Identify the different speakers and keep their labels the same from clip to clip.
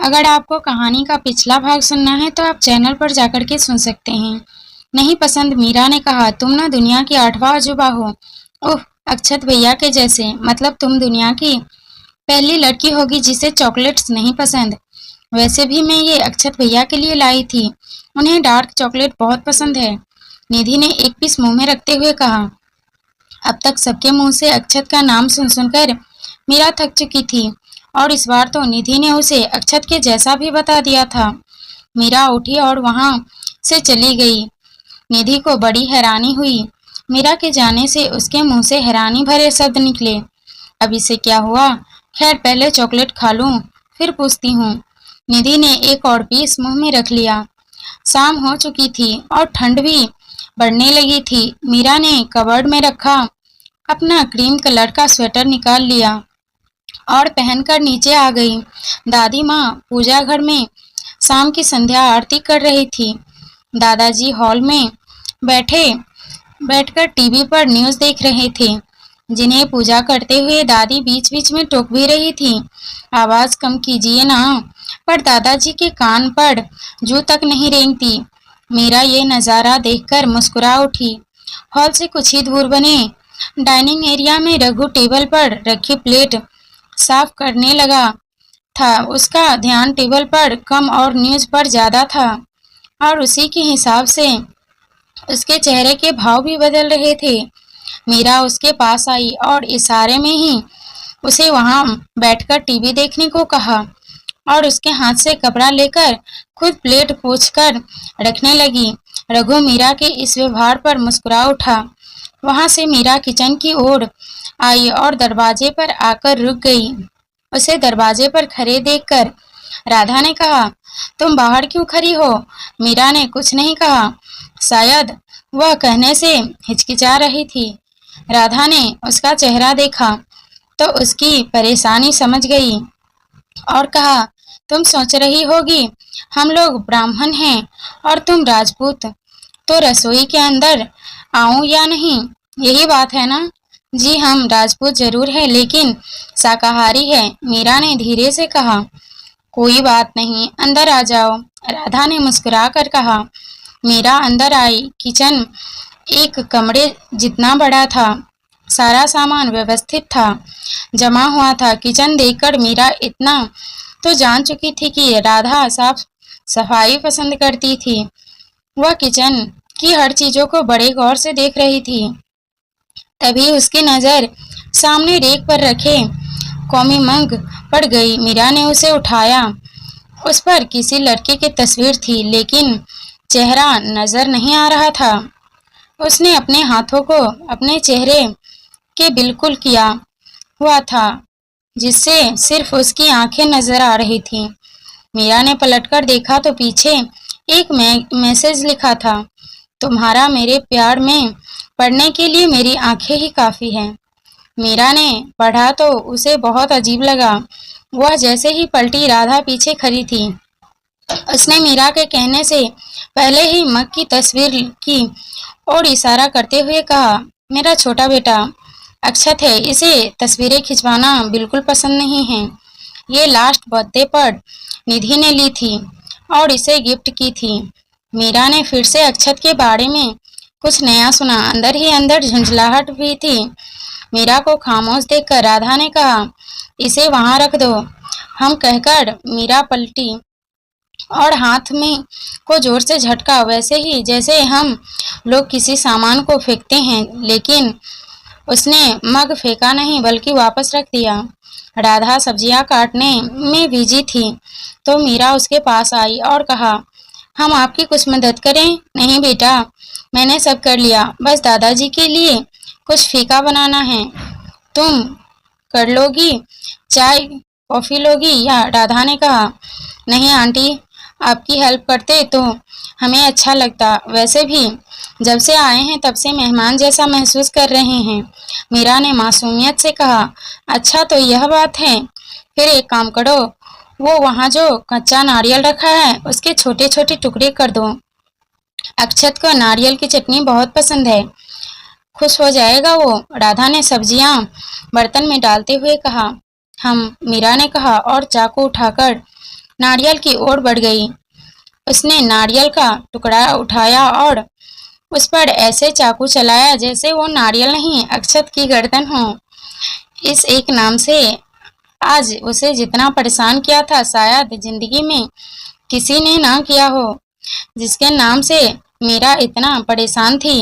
Speaker 1: अगर आपको कहानी का पिछला भाग सुनना है तो आप चैनल पर जाकर के सुन सकते हैं। नहीं पसंद, मीरा ने कहा, तुम ना दुनिया की 8वां अजूबा हो। ओह, अक्षत भैया के जैसे। मतलब तुम दुनिया की पहली लड़की होगी जिसे चॉकलेट्स नहीं पसंद। वैसे भी मैं ये अक्षत भैया के लिए लाई थी, उन्हें डार्क चॉकलेट बहुत पसंद है। निधि ने एक पीस मुंह में रखते हुए कहा। अब तक सबके मुंह से अक्षत का नाम सुन सुनकर मीरा थक चुकी थी और इस बार तो निधि ने उसे अक्षत के जैसा भी बता दिया था। मीरा उठी और वहां से चली गई। निधि को बड़ी हैरानी हुई। मीरा के जाने से उसके मुंह से हैरानी भरे शब्द निकले। अब इसे क्या हुआ? खैर, पहले चॉकलेट खा लूं, फिर पूछती हूँ। निधि ने एक और पीस मुंह में रख लिया। शाम हो चुकी थी और ठंड भी बढ़ने लगी थी। मीरा ने कबर्ड में रखा अपना क्रीम कलर का स्वेटर निकाल लिया और पहनकर नीचे आ गई। दादी माँ पूजा घर में शाम की संध्या आरती कर रही थी। दादाजी हॉल में बैठकर टीवी पर न्यूज़ देख रहे थे, जिन्हें पूजा करते हुए दादी बीच बीच में टोक भी रही थी। आवाज कम कीजिए ना। पर दादाजी के कान पर जू तक नहीं रेंगती। मीरा ये नज़ारा देखकर मुस्कुरा उठी। हॉल से कुछ ही दूर बने डाइनिंग एरिया में रघु टेबल पर रखी प्लेट साफ करने लगा था। उसका ध्यान टेबल पर कम और न्यूज़ पर ज्यादा था और उसी के हिसाब से उसके चेहरे के भाव भी बदल रहे थे। मीरा उसके पास आई और इशारे में ही उसे वहां बैठकर टीवी देखने को कहा और उसके हाथ से कपड़ा लेकर खुद प्लेट पोंछकर रखने लगी। रघु मीरा के इस व्यवहार पर मुस्कुरा उठा। वहां से मीरा किचन की ओर आई और दरवाजे पर आकर रुक गई। उसे दरवाजे पर खड़े देखकर राधा ने कहा, तुम बाहर क्यों खड़ी हो? मीरा ने कुछ नहीं कहा। शायद वह कहने से हिचकिचा रही थी। राधा ने उसका चेहरा देखा तो उसकी परेशानी समझ गई और कहा, तुम सोच रही होगी हम लोग ब्राह्मण हैं और तुम राजपूत, तो रसोई के अंदर आऊं या नहीं, यही बात है ना? जी, हम राजपूत जरूर है लेकिन शाकाहारी है, मीरा ने धीरे से कहा। कोई बात नहीं, अंदर आ जाओ, राधा ने मुस्कुरा कर कहा। मीरा अंदर आई। किचन एक कमरे जितना बड़ा था। सारा सामान व्यवस्थित था, जमा हुआ था। किचन देखकर मीरा इतना तो जान चुकी थी कि राधा साफ सफाई पसंद करती थी। वह किचन की हर चीजों को बड़े गौर से देख रही थी। तभी उसकी नजर सामने रेक पर रखे कॉफी मग पड़ गई। मीरा ने उसे उठाया। उस पर किसी लड़के की तस्वीर थी लेकिन चेहरा नजर नहीं आ रहा था। उसने अपने हाथों को अपने चेहरे के बिल्कुल किया हुआ था, जिससे सिर्फ उसकी आंखें नजर आ रही थी। मीरा ने पलटकर देखा तो पीछे एक मैसेज लिखा था, तुम्हारा मेरे प्यार में पढ़ने के लिए मेरी आंखें ही काफी हैं। मीरा ने पढ़ा तो उसे बहुत अजीब लगा। वह जैसे ही पलटी, राधा पीछे खड़ी थी। उसने मीरा के कहने से पहले ही मग की तस्वीर की और इशारा करते हुए कहा, मेरा छोटा बेटा अक्षत है, इसे तस्वीरें खिंचवाना बिल्कुल पसंद नहीं है। ये लास्ट बर्थडे पर निधि ने ली थी और इसे गिफ्ट की थी। मीरा ने फिर से अक्षत के बारे में कुछ नया सुना। अंदर ही अंदर झुंझलाहट भी थी। मीरा को खामोश देखकर राधा ने कहा, इसे वहां रख दो। हम कहकर मीरा पलटी और हाथ में को जोर से झटका, वैसे ही जैसे हम लोग किसी सामान को फेंकते हैं। लेकिन उसने मग फेंका नहीं बल्कि वापस रख दिया। राधा सब्जियां काटने में बिजी थी तो मीरा उसके पास आई और कहा, हम आपकी कुछ मदद करें? नहीं बेटा, मैंने सब कर लिया, बस दादाजी के लिए कुछ फीका बनाना है। तुम कर लोगी? चाय कॉफी लोगी? या राधा ने कहा, नहीं आंटी, आपकी हेल्प करते तो हमें अच्छा लगता। वैसे भी जब से आए हैं तब से मेहमान जैसा महसूस कर रहे हैं। मीरा ने मासूमियत से कहा, अच्छा तो यह बात है। फिर एक काम करो, वो वहाँ जो कच्चा नारियल रखा है उसके छोटे छोटे टुकड़े कर दो। अक्षत को नारियल की चटनी बहुत पसंद है, खुश हो जाएगा वो। राधा ने सब्जियां बर्तन में डालते हुए कहा। हम मीरा ने कहा और चाकू उठाकर नारियल की ओर बढ़ गई। उसने नारियल का टुकड़ा उठाया और उस पर ऐसे चाकू चलाया जैसे वो नारियल नहीं अक्षत की गर्दन हो। इस एक नाम से आज उसे जितना परेशान किया था शायद जिंदगी में किसी ने ना किया हो। जिसके नाम से मीरा इतना परेशान थी,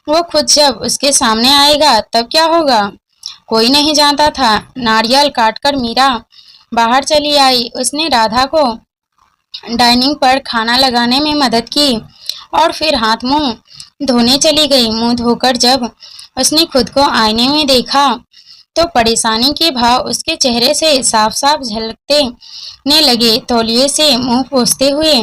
Speaker 1: वो खुद जब उसके सामने आएगा तब क्या होगा, कोई नहीं जानता था। नारियल काटकर मीरा बाहर चली आई। उसने राधा को डाइनिंग पर खाना लगाने में मदद की और फिर हाथ मुंह धोने चली गई। मुंह धोकर जब उसने खुद को आईने में देखा तो परेशानी के भाव उसके चेहरे से साफ साफ झलकते ने लगे। तौलिए से मुंह पोंछते हुए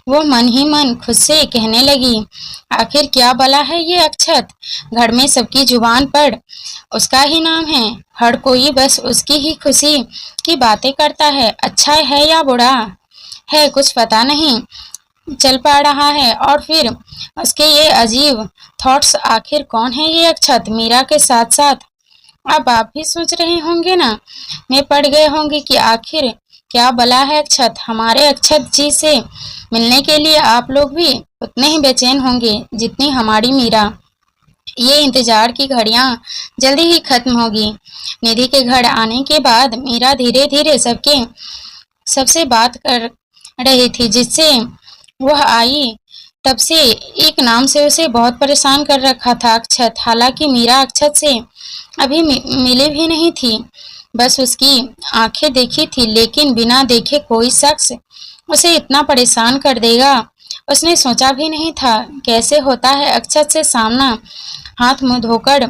Speaker 1: वो मन ही मन खुद से कहने लगी, आखिर क्या भला है ये अक्षत। घर में सबकी जुबान पर उसका ही नाम है, हर कोई बस उसकी ही खुशी की बातें करता है। अच्छा है या बुरा है कुछ पता नहीं चल पा रहा है। और फिर उसके ये अजीब थॉट्स, आखिर कौन है ये अक्षत। मीरा के साथ साथ अब आप भी सोच रहे होंगे ना, मैं पड़ गए होंगे कि आखिर क्या भला है अक्षत। हमारे अक्षत जी से मिलने के लिए आप लोग भी उतने ही बेचैन होंगे जितनी हमारी मीरा। ये इंतजार की घड़ियां जल्दी ही खत्म होगी। निधि के घर आने के बाद मीरा धीरे धीरे सबसे बात कर रही थी। जिससे वह आई तब से एक नाम से उसे बहुत परेशान कर रखा था, अक्षत। हालांकि मीरा अक्षत से अभी मिली भी नहीं थी, बस उसकी आंखें देखी थी, लेकिन बिना देखे कोई शख्स उसे इतना परेशान कर देगा उसने सोचा भी नहीं था। कैसे होता है अक्षत से सामना। हाथ मुंह धोकर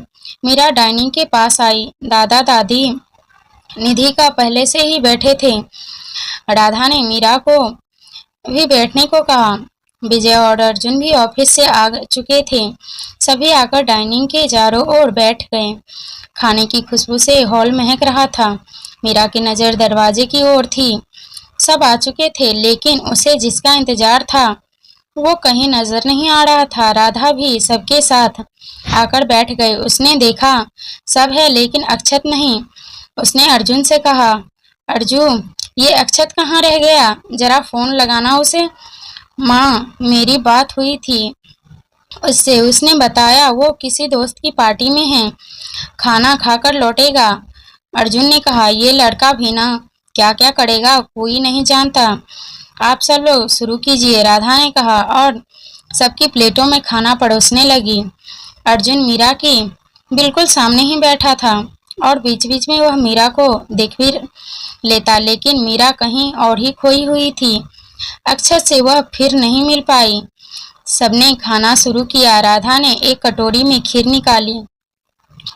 Speaker 1: मीरा डाइनिंग के पास आई। दादा दादी निधि का पहले से ही बैठे थे। राधा ने मीरा को भी बैठने को कहा। विजय और अर्जुन भी ऑफिस से आ चुके थे। सभी आकर डाइनिंग के चारों ओर बैठ गए। खाने की खुशबू से हॉल महक रहा था। मीरा की नजर दरवाजे की ओर थी। सब आ चुके थे, लेकिन उसे जिसका इंतजार था वो कहीं नजर नहीं आ रहा था। राधा भी सबके साथ आकर बैठ गए। उसने देखा सब है लेकिन अक्षत नहीं। उसने अर्जुन से कहा, अर्जुन ये अक्षत कहाँ रह गया, जरा फोन लगाना उसे। माँ मेरी बात हुई थी उससे, उसने बताया वो किसी दोस्त की पार्टी में है, खाना खाकर लौटेगा। अर्जुन ने कहा, ये लड़का भी ना क्या क्या करेगा कोई नहीं जानता, आप सब लोग शुरू कीजिए। राधा ने कहा और सबकी प्लेटों में खाना परोसने लगी। अर्जुन मीरा के बिल्कुल सामने ही बैठा था और बीच बीच में वह मीरा को देख भी लेता, लेकिन मीरा कहीं और ही खोई हुई थी। अक्षत से वह फिर नहीं मिल पाई। सबने खाना शुरू किया। राधा ने एक कटोरी में खीर निकाली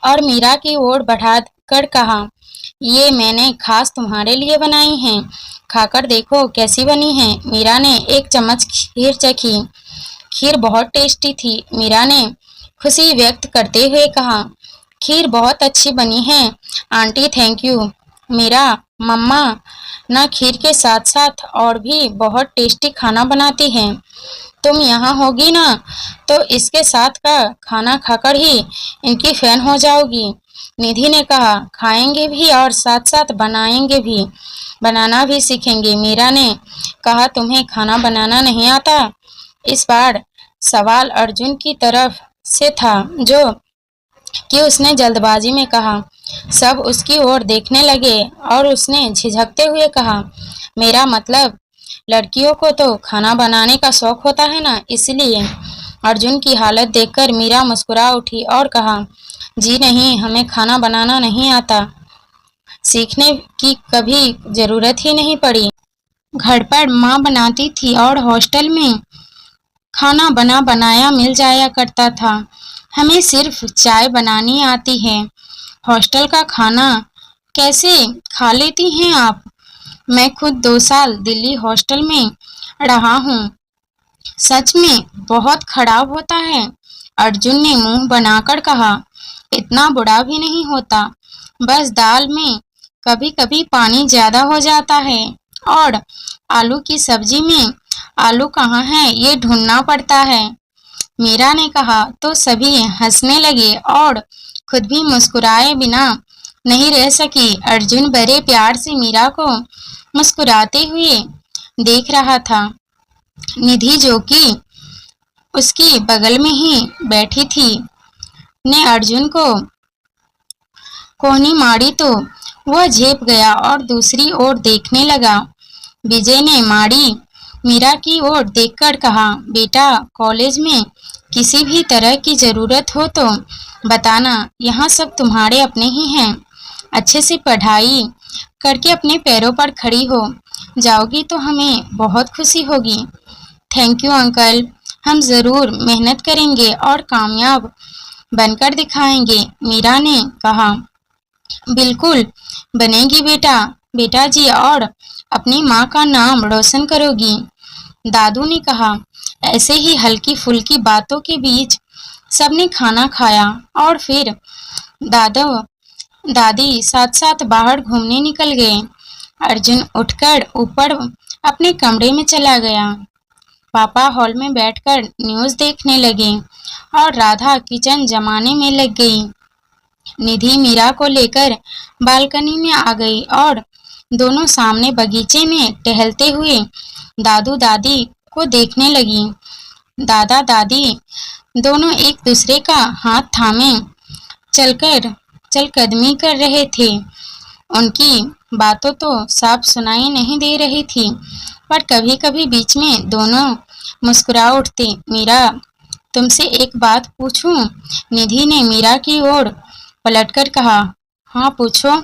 Speaker 1: और मीरा की ओर बढ़ाकर कहा, ये मैंने खास तुम्हारे लिए बनाई हैं, खाकर देखो कैसी बनी है। मीरा ने एक चम्मच खीर चखी। खीर बहुत टेस्टी थी। मीरा ने खुशी व्यक्त करते हुए कहा, खीर बहुत अच्छी बनी है आंटी, थैंक यू। मीरा, मम्मा ना खीर के साथ साथ और भी बहुत टेस्टी खाना बनाती हैं, तुम यहाँ होगी ना तो इसके साथ का खाना खाकर ही इनकी फैन हो जाओगी। निधि ने कहा, खाएंगे भी और साथ साथ बनाएंगे भी, बनाना भी सीखेंगे। मीरा ने कहा, तुम्हें खाना बनाना नहीं आता। इस बार सवाल अर्जुन की तरफ से था जो कि उसने जल्दबाजी में कहा। सब उसकी ओर देखने लगे और उसने झिझकते हुए कहा, मेरा मतलब लड़कियों को तो खाना बनाने का शौक होता है ना, इसलिए। अर्जुन की हालत देखकर मीरा मुस्कुरा उठी और कहा, जी नहीं, हमें खाना बनाना नहीं आता, सीखने की कभी जरूरत ही नहीं पड़ी। घर पर माँ बनाती थी और हॉस्टल में खाना बना बनाया मिल जाया करता था, हमें सिर्फ चाय बनानी आती है। हॉस्टल का खाना कैसे खा लेती हैं आप? मैं खुद 2 साल दिल्ली हॉस्टल में रहा हूँ, सच में बहुत खराब होता है। अर्जुन ने मुंह बनाकर कहा, इतना बुरा भी नहीं होता, बस दाल में कभी कभी पानी ज्यादा हो जाता है और आलू की सब्जी में आलू कहाँ है ये ढूंढना पड़ता है। मीरा ने कहा तो सभी हंसने लगे और खुद भी मुस्कुराए बिना नहीं रह सकी। अर्जुन बड़े प्यार से मीरा को मुस्कुराते हुए देख रहा था। निधि, जो कि उसकी बगल में ही बैठी थी, ने अर्जुन को कोहनी मारी तो वह झेप गया और दूसरी ओर देखने लगा। विजय ने मारी मीरा की ओर देखकर कहा, बेटा, कॉलेज में किसी भी तरह की जरूरत हो तो बताना, यहाँ सब तुम्हारे अपने ही हैं। अच्छे से पढ़ाई करके अपने पैरों पर खड़ी हो जाओगी तो हमें बहुत खुशी होगी। थैंक यू अंकल, हम जरूर मेहनत करेंगे और कामयाब बनकर दिखाएंगे, मीरा ने कहा। बिल्कुल बनेगी बेटा, बेटा जी, और अपनी माँ का नाम रोशन करोगी, दादू ने कहा। ऐसे ही हल्की फुल्की बातों के बीच सबने खाना खाया और फिर दादू दादी साथ साथ बाहर घूमने निकल गए। अर्जुन उठकर ऊपर अपने कमरे में चला गया। पापा हॉल में बैठकर न्यूज़ देखने लगे और राधा किचन जमाने में लग गई। निधि मीरा को लेकर बालकनी में आ गई और दोनों सामने बगीचे में टहलते हुए दादू दादी को देखने लगी। दादा दादी दोनों एक दूसरे का हाथ थामे चलकदमी कर रहे थे। उनकी बातों तो साफ सुनाई नहीं दे रही थी, पर कभी कभी बीच में दोनों मुस्कुरा उठते। मीरा, तुमसे एक बात पूछूं? निधि ने मीरा की ओर पलटकर कहा। हाँ, पूछो,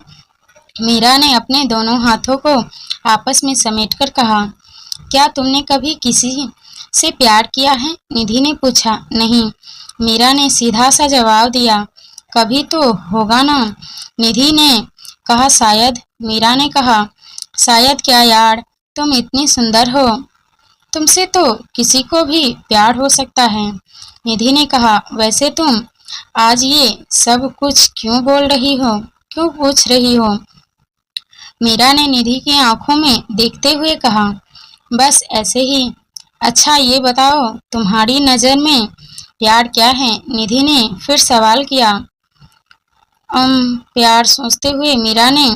Speaker 1: मीरा ने अपने दोनों हाथों को आपस में समेटकर कहा। क्या तुमने कभी किसी से प्यार किया है? निधि ने पूछा। नहीं, मीरा ने सीधा सा जवाब दिया। कभी तो होगा ना, निधि ने कहा। शायद, मीरा ने कहा। शायद क्या यार, तुम इतनी सुंदर हो, तुमसे तो किसी को भी प्यार हो सकता है, निधि ने कहा। वैसे तुम आज ये सब कुछ क्यों बोल रही हो, क्यों पूछ रही हो? मीरा ने निधि की आंखों में देखते हुए कहा। बस ऐसे ही। अच्छा, ये बताओ, तुम्हारी नजर में प्यार क्या है? निधि ने फिर सवाल किया। प्यार सोचते हुए मीरा ने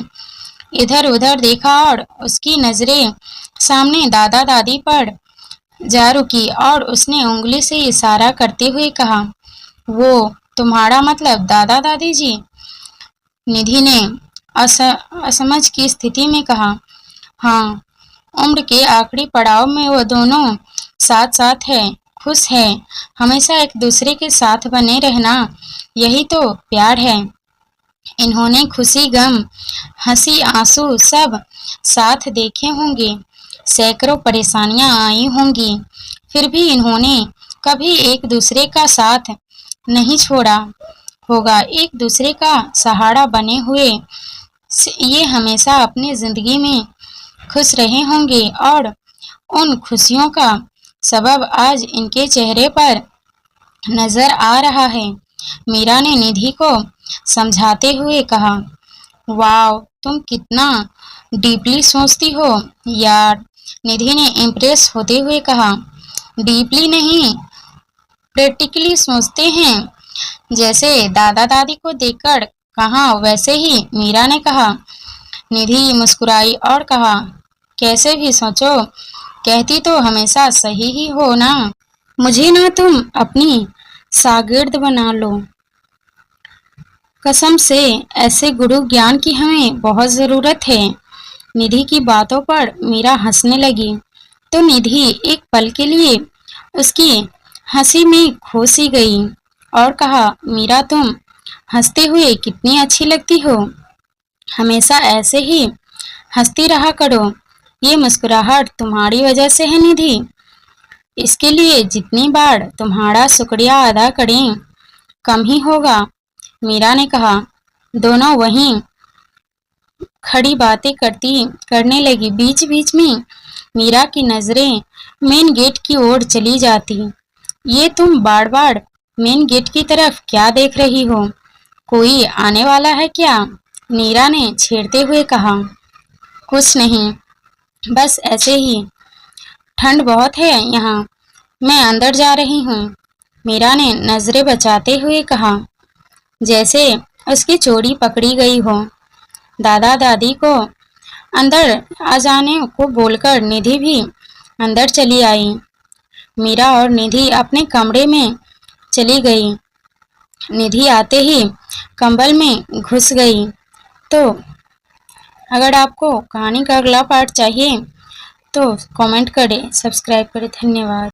Speaker 1: इधर उधर देखा और उसकी नजरें सामने दादा दादी पर जा रुकी और उसने उंगली से इशारा करते हुए कहा, वो तुम्हारा मतलब दादा दादी जी? निधि ने असमझ की स्थिति में कहा। हाँ, उम्र के आखिरी पड़ाव में वो दोनों साथ साथ है, खुश है, हमेशा एक दूसरे के साथ बने रहना, यही तो प्यार है। इन्होंने खुशी गम, हंसी आंसू सब साथ देखे होंगे, सैकड़ों परेशानियां आई होंगी, फिर भी इन्होंने कभी एक दूसरे का साथ नहीं छोड़ा होगा। एक दूसरे का सहारा बने हुए ये हमेशा अपनी जिंदगी में खुश रहे होंगे और उन खुशियों का सबब आज इनके चेहरे पर नजर आ रहा है। मीरा ने निधि को समझाते हुए कहा। वाव, तुम कितना डीपली सोचती हो यार, निधि ने इम्प्रेस होते हुए कहा। डीपली नहीं, प्रैक्टिकली सोचते हैं, जैसे दादा दादी को देखकर कहा वैसे ही, मीरा ने कहा। निधि मुस्कुराई और कहा, कैसे भी सोचो, कहती तो हमेशा सही ही हो ना। मुझे ना तुम अपनी शागिर्द बना लो, कसम से, ऐसे गुरु ज्ञान की हमें बहुत जरूरत है। निधि की बातों पर मीरा हंसने लगी तो निधि एक पल के लिए उसकी हंसी में खो सी गई और कहा, मीरा, तुम हंसते हुए कितनी अच्छी लगती हो, हमेशा ऐसे ही हंसती रहा करो। ये मुस्कुराहट तुम्हारी वजह से है निधि, इसके लिए जितनी बार तुम्हारा शुक्रिया अदा करें कम ही होगा, मीरा ने कहा। दोनों वहीं खड़ी बातें करने लगी। बीच बीच में मीरा की नजरें मेन गेट की ओर चली जाती। ये तुम बार बार मेन गेट की तरफ क्या देख रही हो, कोई आने वाला है क्या? मीरा ने छेड़ते हुए कहा। कुछ नहीं, बस ऐसे ही, ठंड बहुत है यहाँ, मैं अंदर जा रही हूँ, मीरा ने नजरें बचाते हुए कहा, जैसे उसकी चोरी पकड़ी गई हो। दादा दादी को अंदर आ जाने को बोलकर निधि भी अंदर चली आई। मीरा और निधि अपने कमरे में चली गई। निधि आते ही कंबल में घुस गई। तो अगर आपको कहानी का अगला पार्ट चाहिए तो कमेंट करें, सब्सक्राइब करें। धन्यवाद।